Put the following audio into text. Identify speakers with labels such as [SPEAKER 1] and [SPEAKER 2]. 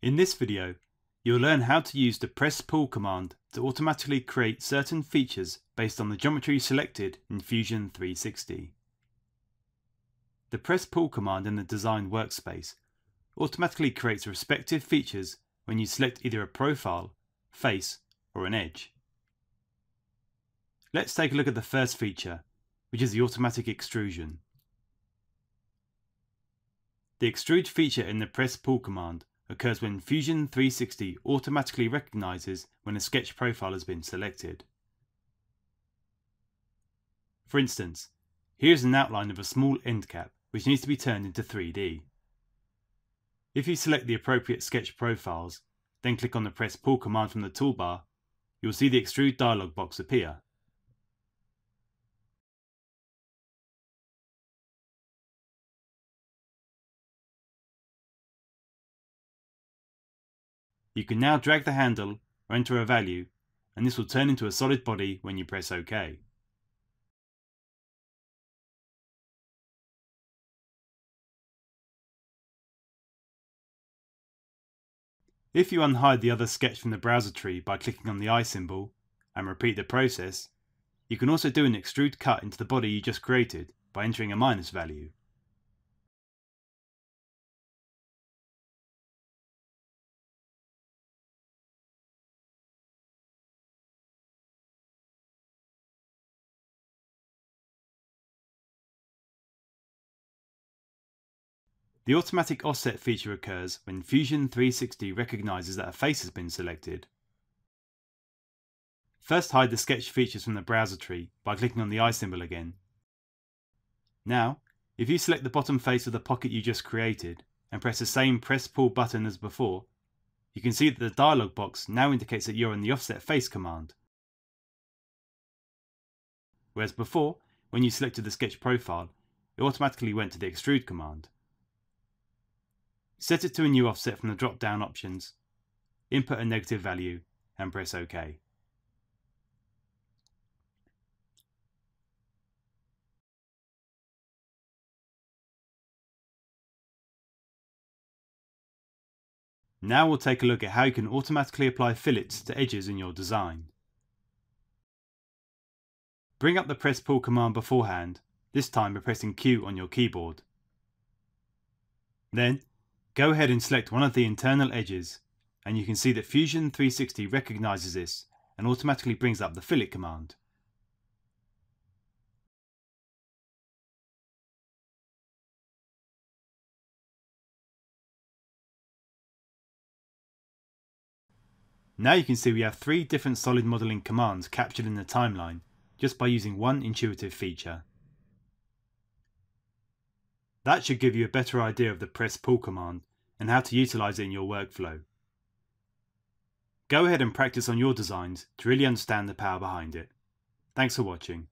[SPEAKER 1] In this video, you'll learn how to use the press-pull command to automatically create certain features based on the geometry selected in Fusion 360. The press-pull command in the design workspace automatically creates respective features when you select either a profile, face, or an edge. Let's take a look at the first feature, which is the automatic extrusion. The extrude feature in the press-pull command occurs when Fusion 360 automatically recognizes when a sketch profile has been selected. For instance, here's an outline of a small end cap which needs to be turned into 3D. If you select the appropriate sketch profiles, then click on the press-pull command from the toolbar, you'll see the extrude dialog box appear. You can now drag the handle or enter a value, and this will turn into a solid body when you press OK. If you unhide the other sketch from the browser tree by clicking on the eye symbol and repeat the process, you can also do an extrude cut into the body you just created by entering a minus value. The automatic offset feature occurs when Fusion 360 recognizes that a face has been selected. First, hide the sketch features from the browser tree by clicking on the eye symbol again. Now, if you select the bottom face of the pocket you just created and press the same press-pull button as before, you can see that the dialog box now indicates that you're in the offset face command. Whereas before, when you selected the sketch profile, it automatically went to the extrude command. Set it to a new offset from the drop-down options, input a negative value, and press OK. Now we'll take a look at how you can automatically apply fillets to edges in your design. Bring up the press-pull command beforehand, this time by pressing Q on your keyboard. Then, go ahead and select one of the internal edges, and you can see that Fusion 360 recognizes this and automatically brings up the fillet command. Now you can see we have 3 different solid modeling commands captured in the timeline just by using one intuitive feature. That should give you a better idea of the press-pull command and how to utilize it in your workflow. Go ahead and practice on your designs to really understand the power behind it. Thanks for watching.